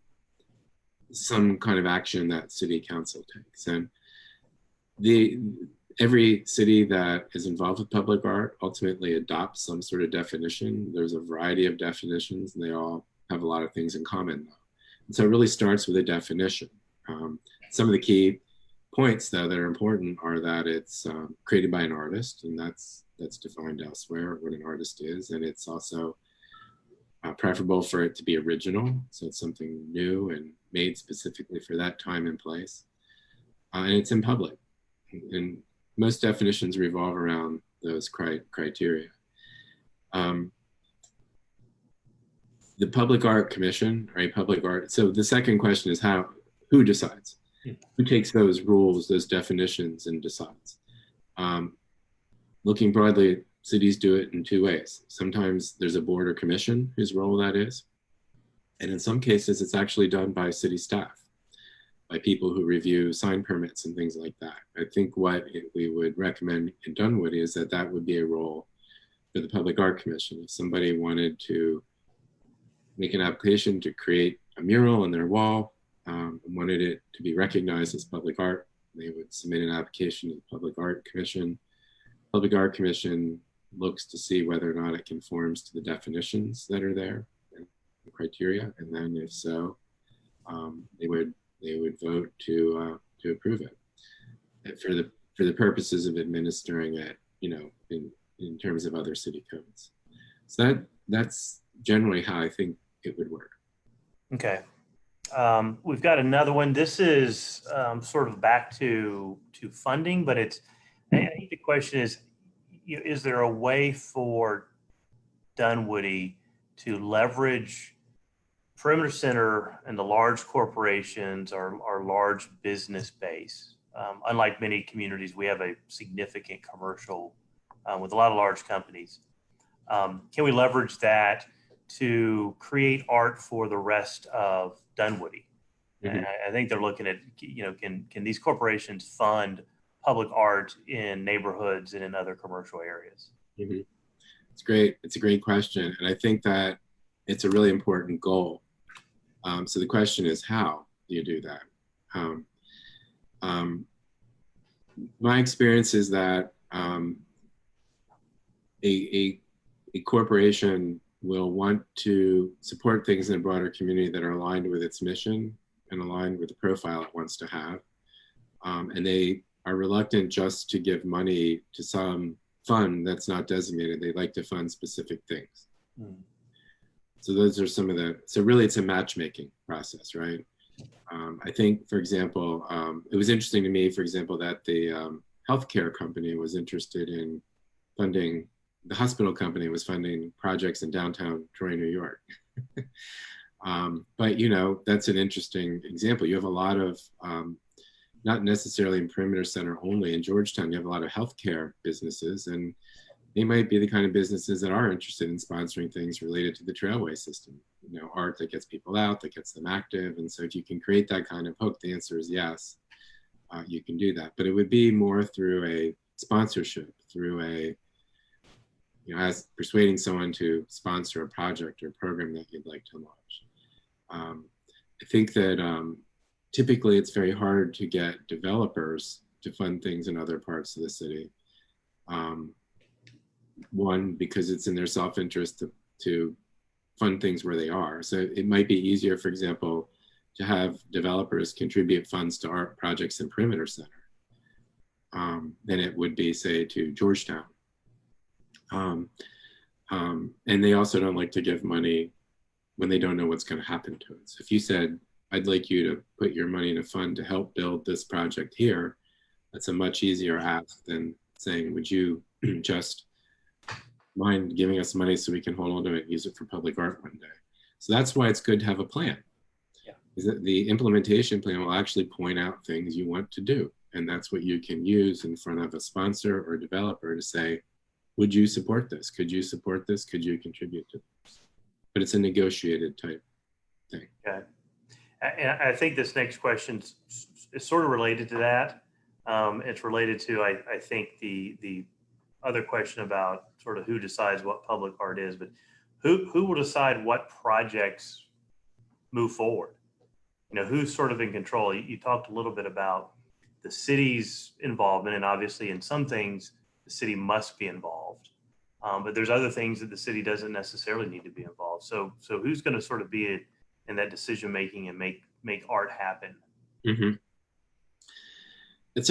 kind of action that city council takes. And every city that is involved with public art ultimately adopts some sort of definition. There's a variety of definitions, and they all have a lot of things in common, though. And so it really starts with a definition. Some of the key points, though, that are important are that it's created by an artist, and that's defined elsewhere what an artist is, and it's also preferable for it to be original, so it's something new and made specifically for that time and place, and it's in public. And most definitions revolve around those criteria. The Public Art Commission, right? Public art. So the second question is who decides? Who takes those rules, those definitions, and decides? Looking broadly, cities do it in two ways. Sometimes there's a board or commission whose role that is. And in some cases, it's actually done by city staff, by people who review sign permits and things like that. I think what we would recommend in Dunwoody is that would be a role for the Public Art Commission. If somebody wanted to make an application to create a mural on their wall and wanted it to be recognized as public art, they would submit an application to the Public Art Commission. Public Art Commission looks to see whether or not it conforms to the definitions that are there and the criteria, and then if so, they would vote to approve it for the purposes of administering it, in terms of other city codes. So that's generally how I think it would work. Okay. We've got another one. This is sort of back to funding, but I think the question is there a way for Dunwoody to leverage Perimeter Center and the large corporations, our large business base? Unlike many communities, we have a significant commercial with a lot of large companies. Can we leverage that to create art for the rest of Dunwoody? Mm-hmm. And I think they're looking at, can these corporations fund public art in neighborhoods and in other commercial areas? Mm-hmm. It's great. It's a great question. And I think that it's a really important goal. So the question is, how do you do that? My experience is that a corporation will want to support things in a broader community that are aligned with its mission and aligned with the profile it wants to have. And they are reluctant just to give money to some fund that's not designated. They like to fund specific things. Mm. So those are some of so really it's a matchmaking process, right? I think, for example, it was interesting to me, for example, that the healthcare company was interested in funding, the hospital company was funding projects in downtown Troy, New York. But, that's an interesting example. You have a lot of, not necessarily in Perimeter Center only, in Georgetown, you have a lot of healthcare businesses, and they might be the kind of businesses that are interested in sponsoring things related to the trailway system, art that gets people out, that gets them active. And so if you can create that kind of hook, the answer is yes, you can do that. But it would be more through a sponsorship, through as persuading someone to sponsor a project or program that you'd like to launch. I think that typically it's very hard to get developers to fund things in other parts of the city. One, because it's in their self-interest to fund things where they are. So it might be easier, for example, to have developers contribute funds to art projects in Perimeter Center than it would be, say, to Georgetown. And they also don't like to give money when they don't know what's going to happen to it. So if you said, I'd like you to put your money in a fund to help build this project here, that's a much easier ask than saying, would you just mind giving us money so we can hold on to it and use it for public art one day? So that's why it's good to have a plan. Yeah. Is that the implementation plan will actually point out things you want to do. And that's what you can use in front of a sponsor or developer to say, would you support this? Could you support this? Could you contribute to this? But it's a negotiated type thing. Okay. And I think this next question is sort of related to that. It's related to, I think, the other question about sort of who decides what public art is, but who will decide what projects move forward? Who's sort of in control? You talked a little bit about the city's involvement, and obviously in some things the city must be involved, but there's other things that the city doesn't necessarily need to be involved. So who's going to sort of be in that decision making and make art happen? Mm-hmm. It's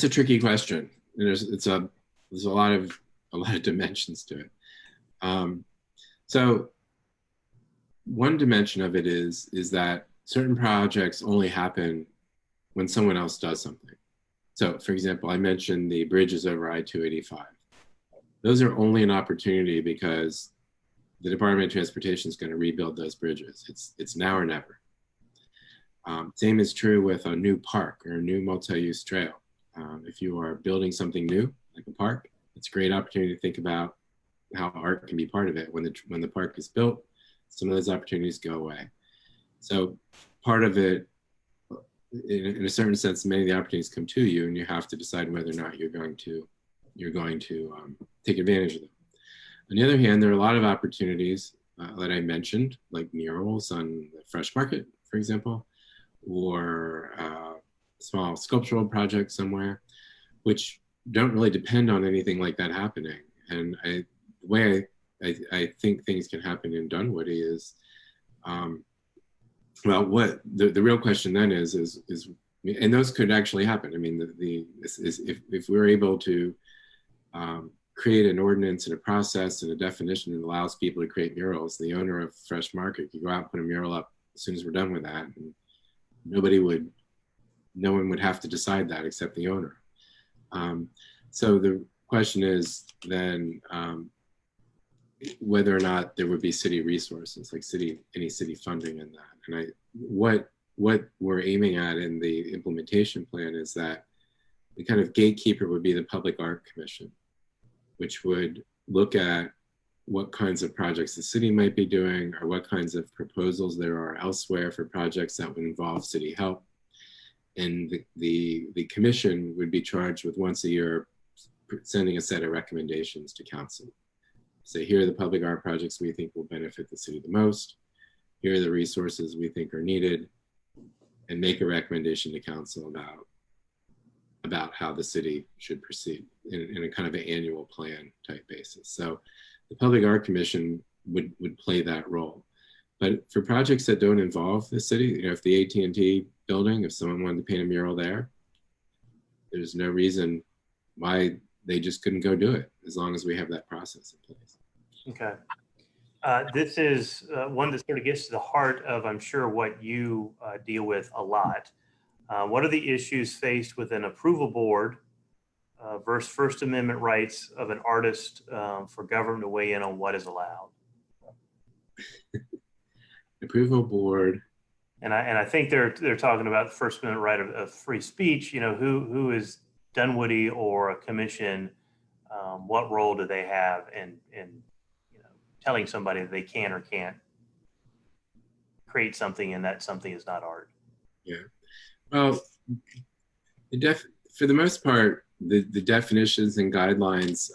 a tricky question. There's a lot of dimensions to it. So one dimension of it is that certain projects only happen when someone else does something. So for example, I mentioned the bridges over I-285. Those are only an opportunity because the Department of Transportation is going to rebuild those bridges. It's now or never. Same is true with a new park or a new multi-use trail. If you are building something new, like a park, it's a great opportunity to think about how art can be part of it. When the park is built, some of those opportunities go away. So part of it, in a certain sense, many of the opportunities come to you, and you have to decide whether or not you're going to take advantage of them. On the other hand, there are a lot of opportunities that I mentioned, like murals on the Fresh Market, for example, or small sculptural projects somewhere, which don't really depend on anything like that happening. And the way I think things can happen in Dunwoody is, well, what the real question then is, and those could actually happen. I mean, if we're able to create an ordinance and a process and a definition that allows people to create murals, the owner of Fresh Market could go out and put a mural up as soon as we're done with that, and no one would have to decide that except the owner. So the question is then whether or not there would be city resources, like any city funding in that. And what we're aiming at in the implementation plan is that the kind of gatekeeper would be the Public Art Commission, which would look at what kinds of projects the city might be doing, or what kinds of proposals there are elsewhere for projects that would involve city help. And the commission would be charged with once a year sending a set of recommendations to council. Say, here are the public art projects we think will benefit the city the most. Here are the resources we think are needed, and make a recommendation to council about how the city should proceed in a kind of an annual plan type basis. So the Public Art Commission would play that role. But for projects that don't involve the city, if the AT&T building, if someone wanted to paint a mural there, there's no reason why they just couldn't go do it, as long as we have that process in place. Okay. This is one that sort of gets to the heart of, I'm sure, what you deal with a lot. What are the issues faced with an approval board versus First Amendment rights of an artist for government to weigh in on what is allowed? Approval board. And I think they're talking about the First Amendment right of free speech. Who is Dunwoody or a commission? What role do they have in telling somebody that they can or can't create something and that something is not art? Yeah. Well, for the most part, the definitions and guidelines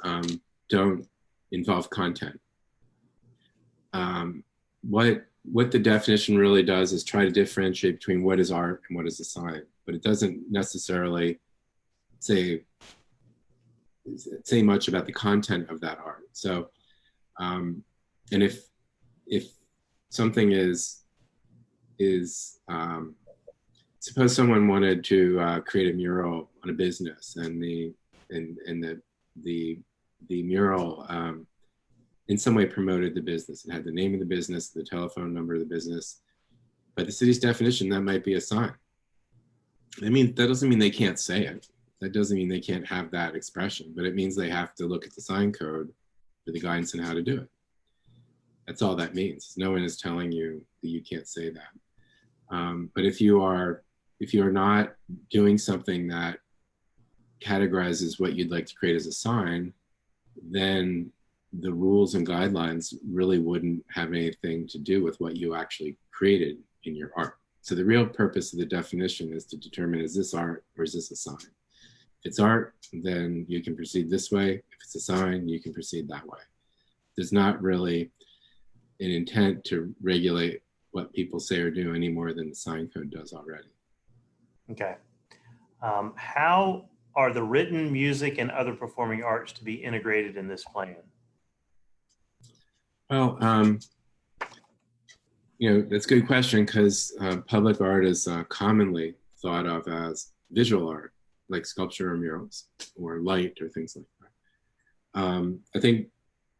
don't involve content. What the definition really does is try to differentiate between what is art and what is a sign, but it doesn't necessarily say much about the content of that art. So, and if something is suppose someone wanted to create a mural on a business, and the mural in some way promoted the business. It had the name of the business, the telephone number of the business. By the city's definition, that might be a sign. I mean, that doesn't mean they can't say it. That doesn't mean they can't have that expression, but it means they have to look at the sign code for the guidance on how to do it. That's all that means. No one is telling you that you can't say that. But if you are if you're not doing something that categorizes what you'd like to create as a sign, then the rules and guidelines really wouldn't have anything to do with what you actually created in your art. So the real purpose of the definition is to determine, is this art or is this a sign? If it's art, then you can proceed this way. If it's a sign, you can proceed that way. There's not really an intent to regulate what people say or do any more than the sign code does already. Okay. How are the written music and other performing arts to be integrated in this plan? Well, that's a good question, because public art is commonly thought of as visual art, like sculpture or murals or light or things like that. I think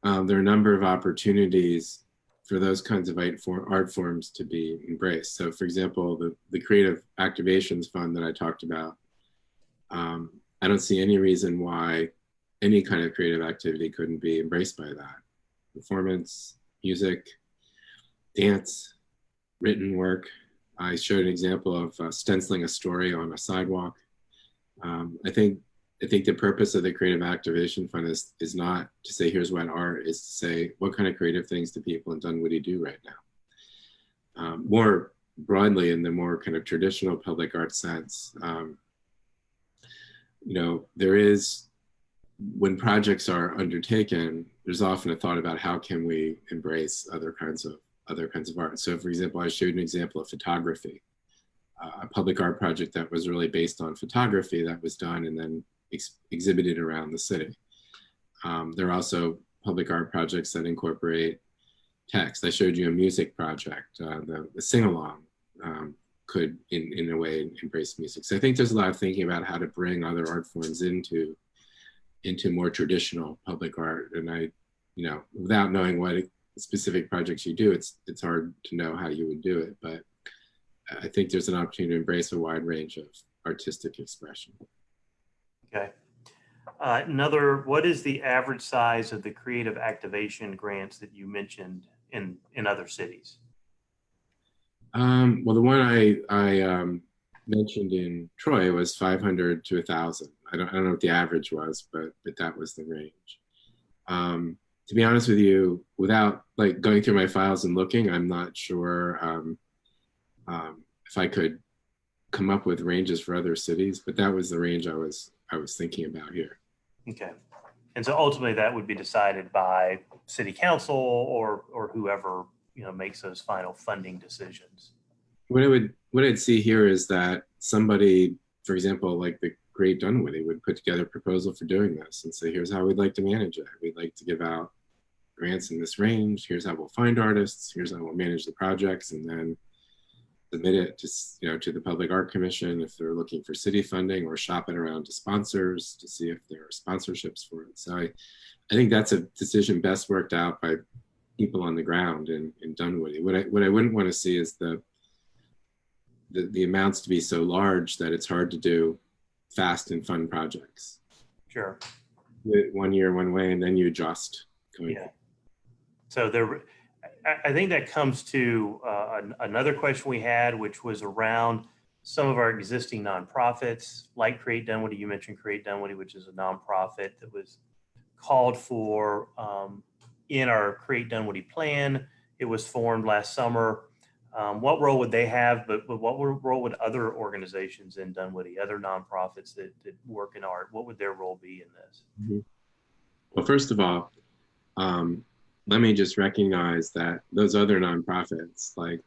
there are a number of opportunities for those kinds of art forms to be embraced. So for example, the Creative Activations Fund that I talked about, I don't see any reason why any kind of creative activity couldn't be embraced by that. Performance, music, dance, written work. I showed an example of stenciling a story on a sidewalk. I think the purpose of the Creative Activation Fund is not to say here's what art is, to say what kind of creative things do people in Dunwoody do right now. More broadly, in the more kind of traditional public art sense, there is, when projects are undertaken, there's often a thought about how can we embrace other kinds of art. So for example, I showed an example of photography, a public art project that was really based on photography that was done and then exhibited around the city. There are also public art projects that incorporate text. I showed you a music project, the sing-along could in a way embrace music. So I think there's a lot of thinking about how to bring other art forms into more traditional public art. And without knowing what specific projects you do, it's hard to know how you would do it. But I think there's an opportunity to embrace a wide range of artistic expression. Okay. What is the average size of the creative activation grants that you mentioned in other cities? Well, the one I mentioned in Troy was 500 to 1,000. I don't know what the average was, but that was the range. To be honest with you, without like going through my files and looking, I'm not sure if I could come up with ranges for other cities, but that was the range I was thinking about here. Okay. And so ultimately that would be decided by city council or whoever, makes those final funding decisions. What I'd see here is that somebody, for example, like the Great Dunwoody, would put together a proposal for doing this and say, here's how we'd like to manage it. We'd like to give out grants in this range. Here's how we'll find artists. Here's how we'll manage the projects, and then submit it to the Public Art Commission if they're looking for city funding, or shop it around to sponsors to see if there are sponsorships for it. So I think that's a decision best worked out by people on the ground in Dunwoody. What I wouldn't want to see is the amounts to be so large that it's hard to do fast and fun projects. Sure. One year one way, and then you adjust. Yeah. So I think that comes to another question we had, which was around some of our existing nonprofits, like Create Dunwoody. You mentioned Create Dunwoody, which is a nonprofit that was called for in our Create Dunwoody plan. It was formed last summer. What role would they have, but what role would other organizations in Dunwoody, other nonprofits that work in art, what would their role be in this? Mm-hmm. Well, first of all, let me just recognize that those other nonprofits, like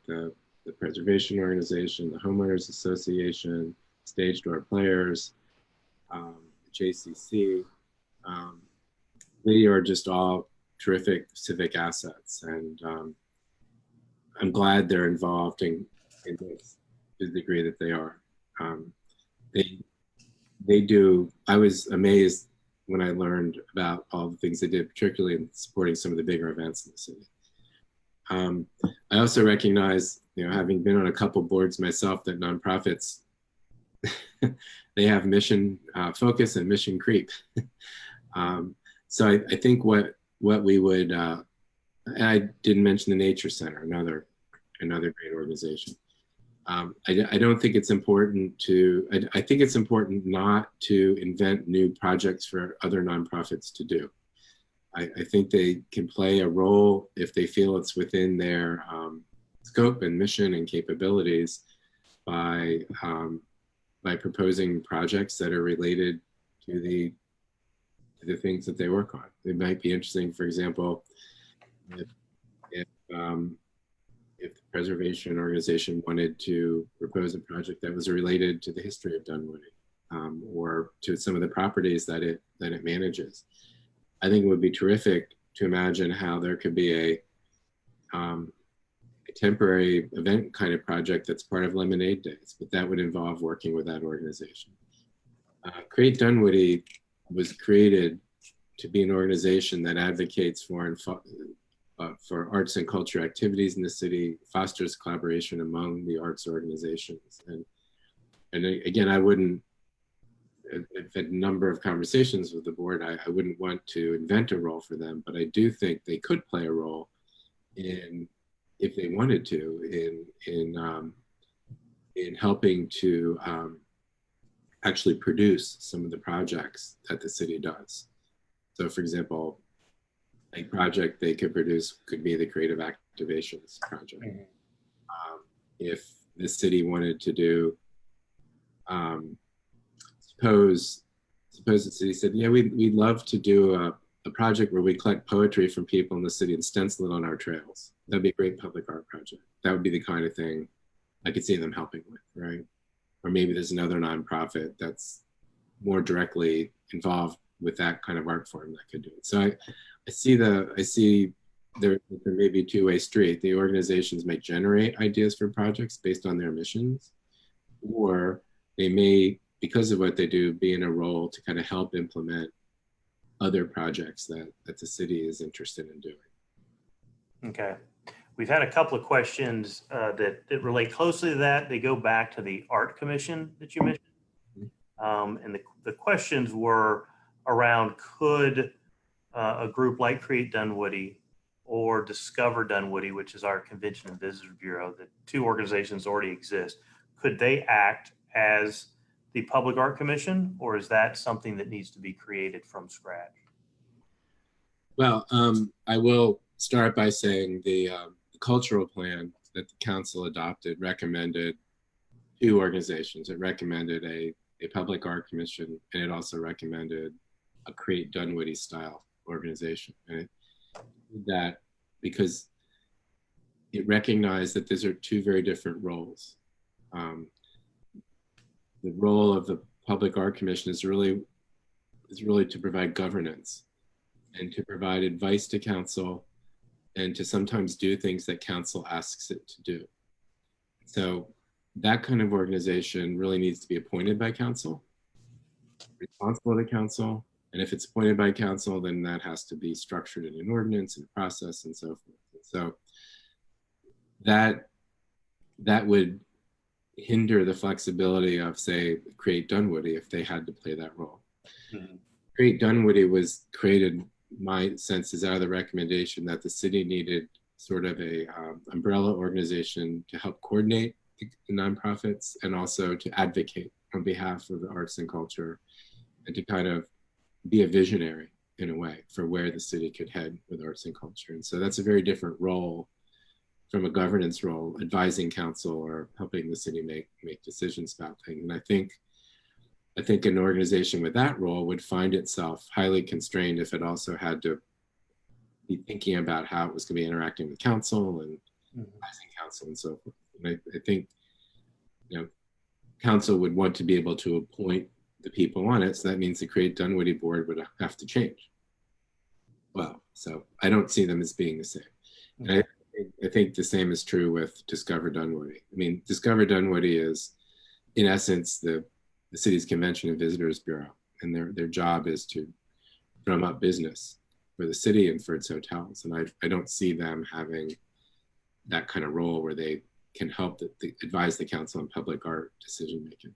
the Preservation Organization, the Homeowners Association, Stage Door Players, JCC, they are just all terrific civic assets, and I'm glad they're involved in this to the degree that they are. They do. I was amazed when I learned about all the things they did, particularly in supporting some of the bigger events in the city. I also recognize, having been on a couple boards myself, that nonprofits, they have mission focus and mission creep. So I think what we would, and I didn't mention the Nature Center, another great organization. I don't think it's important to, I think it's important not to invent new projects for other nonprofits to do. I think they can play a role if they feel it's within their scope and mission and capabilities by proposing projects that are related to the things that they work on. It might be interesting, for example, if the preservation organization wanted to propose a project that was related to the history of Dunwoody or to some of the properties that it manages. I think it would be terrific to imagine how there could be a temporary event kind of project that's part of Lemonade Days, but that would involve working with that organization. Create Dunwoody was created to be an organization that advocates for arts and culture activities in the city, fosters collaboration among the arts organizations. And again, I've had a number of conversations with the board. I wouldn't want to invent a role for them, but I do think they could play a role in, if they wanted to, in helping to actually produce some of the projects that the city does. So for example, a project they could produce could be the Creative Activations project. Mm-hmm. If the city wanted to do, suppose the city said, yeah, we'd love to do a project where we collect poetry from people in the city and stencil it on our trails. That'd be a great public art project. That would be the kind of thing I could see them helping with, right? Or maybe there's another nonprofit that's more directly involved with that kind of art form that could do it. So I see there may be a two-way street. The organizations may generate ideas for projects based on their missions, or they may, because of what they do, be in a role to kind of help implement other projects that the city is interested in doing. Okay. We've had a couple of questions that relate closely to that. They go back to the Art Commission that you mentioned. And the questions were around, could a group like Create Dunwoody or Discover Dunwoody, which is our Convention and Visitors Bureau, the two organizations already exist, could they act as the Public Art Commission, or is that something that needs to be created from scratch? Well, I will start by saying the cultural plan that the council adopted recommended two organizations. It recommended a Public Art Commission, and it also recommended a Create Dunwoody style organization. And it did that because it recognized that these are two very different roles. The role of the Public Art Commission is really to provide governance and to provide advice to council and to sometimes do things that council asks it to do. So that kind of organization really needs to be appointed by council, responsible to council. And if it's appointed by council, then that has to be structured in an ordinance and process and so forth. So that would hinder the flexibility of, say, Create Dunwoody if they had to play that role. Mm-hmm. Create Dunwoody was created, my sense is, out of the recommendation that the city needed sort of a umbrella organization to help coordinate the nonprofits and also to advocate on behalf of the arts and culture and to kind of be a visionary in a way for where the city could head with arts and culture. And so that's a very different role from a governance role, advising council or helping the city make decisions about things. And I think an organization with that role would find itself highly constrained if it also had to be thinking about how it was going to be interacting with council and advising council and so forth. And I think, council would want to be able to appoint the people on it. So that means the Create Dunwoody board would have to change. Well, so I don't see them as being the same. And I think the same is true with Discover Dunwoody. I mean, Discover Dunwoody is, in essence, the city's Convention and Visitors Bureau, and their job is to drum up business for the city and for its hotels. And I don't see them having that kind of role where they can help advise the council on public art decision making.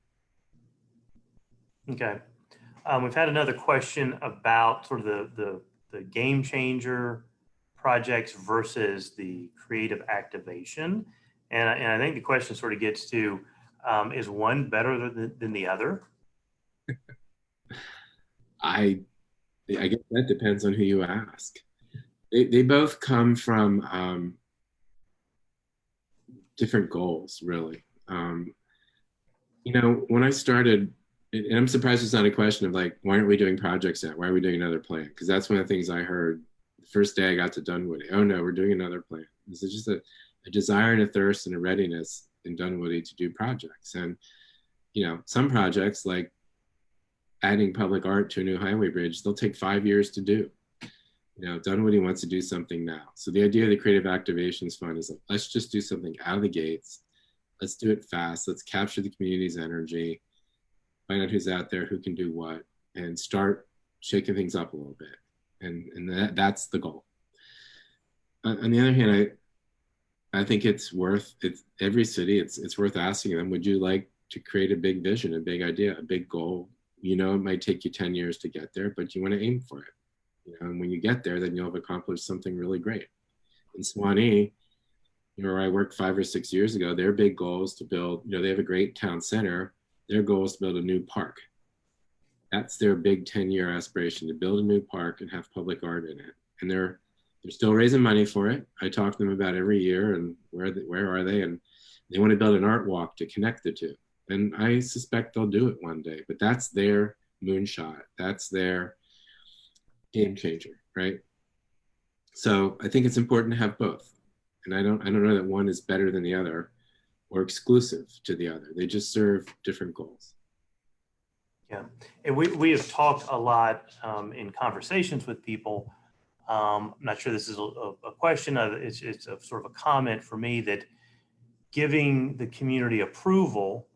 Okay. We've had another question about sort of the game changer projects versus the creative activation. And I think the question sort of gets to, is one better than the other? I guess that depends on who you ask. They both come from different goals, really. When I started, and I'm surprised it's not a question of like, why aren't we doing projects yet? Why are we doing another plan? Because that's one of the things I heard the first day I got to Dunwoody. Oh no, we're doing another plan. This is just a desire and a thirst and a readiness in Dunwoody to do projects. And, some projects like adding public art to a new highway bridge, they'll take 5 years to do. Dunwoody wants to do something now. So the idea of the Creative Activations Fund is like, let's just do something out of the gates. Let's do it fast. Let's capture the community's energy, find out who's out there, who can do what, and start shaking things up a little bit. And that's the goal. On the other hand, I think it's every city, it's worth asking them, would you like to create a big vision, a big idea, a big goal? It might take you 10 years to get there, but you want to aim for it. And when you get there, then you'll have accomplished something really great. In Swanee, where I worked 5 or 6 years ago, their big goal is to build, they have a great town center. Their goal is to build a new park. That's their big 10-year aspiration, to build a new park and have public art in it. And they're still raising money for it. I talk to them about every year and where are they? And they want to build an art walk to connect the two. And I suspect they'll do it one day, but that's their moonshot. That's their game changer, right? So I think it's important to have both. And I don't know that one is better than the other or exclusive to the other. They just serve different goals. Yeah, and we have talked a lot in conversations with people. I'm not sure this is a question. It's a sort of a comment for me, that giving the community approval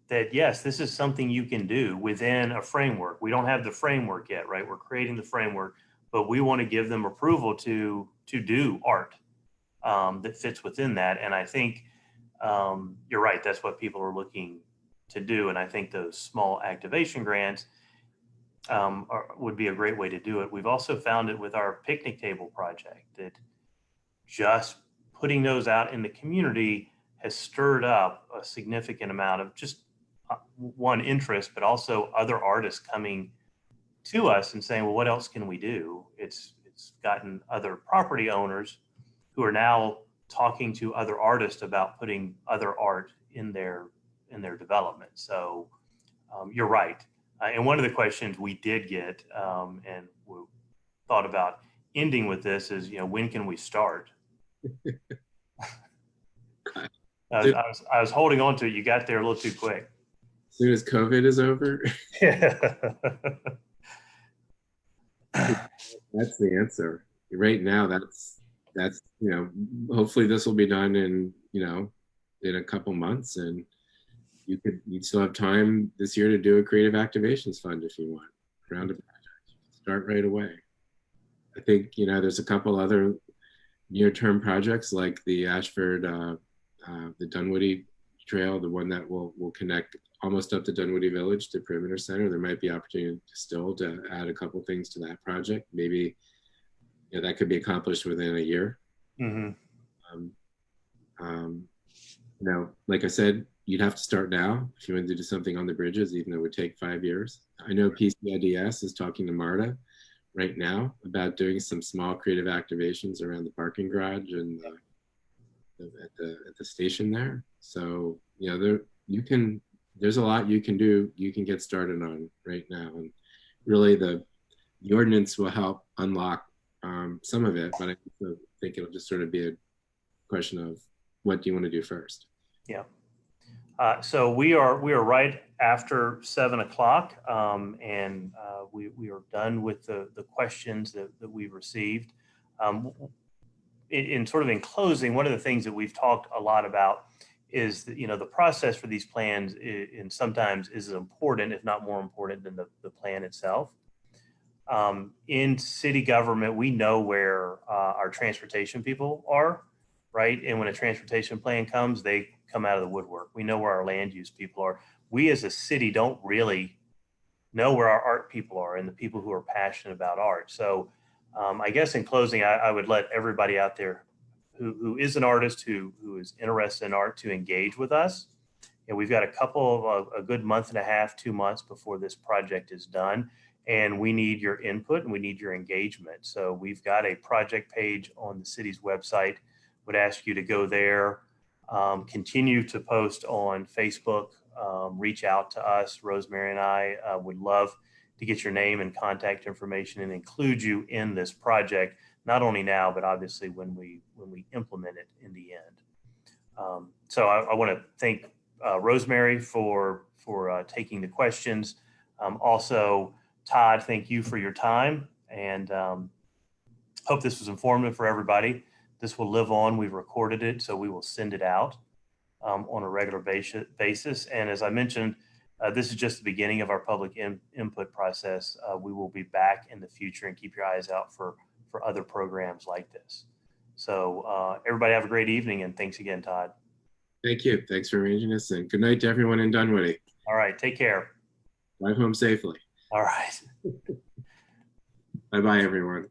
that, yes, this is something you can do within a framework. We don't have the framework yet, right? We're creating the framework, but we want to give them approval to do art that fits within that. And I think you're right. That's what people are looking to do. And I think those small activation grants would be a great way to do it. We've also found it with our picnic table project, that just putting those out in the community has stirred up a significant amount of just one interest, but also other artists coming to us and saying, well, what else can we do? It's gotten other property owners who are now talking to other artists about putting other art in their development. So you're right. And one of the questions we did get, and we thought about ending with this, is, when can we start? I was holding on to it. You got there a little too quick. As soon as COVID is over. That's the answer. Right now, that's hopefully this will be done in a couple months, and you'd still have time this year to do a creative activations fund if you want. Round of projects. Start right away. I think there's a couple other near-term projects like the Ashford, the Dunwoody Trail, the one that will connect almost up to Dunwoody Village to Perimeter Center. There might be opportunity still to add a couple things to that project. Maybe that could be accomplished within a year. Mm-hmm. Like I said, you'd have to start now if you want to do something on the bridges, even though it would take 5 years. I know PCIDS is talking to MARTA right now about doing some small creative activations around the parking garage and at the station there. So there's a lot you can do. You can get started on right now, and really the ordinance will help unlock some of it. But I think it'll just sort of be a question of what do you want to do first. Yeah. So we are right after 7 o'clock, and we are done with the questions that we've received. In closing, one of the things that we've talked a lot about is that, the process for these plans and sometimes is as important, if not more important, than the plan itself. In city government, we know where our transportation people are, right? And when a transportation plan comes, they come out of the woodwork. We know where our land use people are. We as a city don't really know where our art people are and the people who are passionate about art. So I guess in closing, I would let everybody out there who is an artist who is interested in art to engage with us. And we've got a good month and a half, 2 months before this project is done. And we need your input and we need your engagement. So we've got a project page on the city's website. Would ask you to go there, continue to post on Facebook, reach out to us. Rosemary and I would love to get your name and contact information and include you in this project, not only now, but obviously when we implement it in the end. So I want to thank Rosemary for taking the questions. Also, Todd, thank you for your time, and hope this was informative for everybody. This will live on. We've recorded it, so we will send it out on a regular basis. And as I mentioned, this is just the beginning of our public input process. We will be back in the future, and keep your eyes out for other programs like this. So everybody have a great evening, and thanks again, Todd. Thank you. Thanks for arranging this, and good night to everyone in Dunwoody. All right, take care. Drive home safely. All right. Bye-bye, everyone.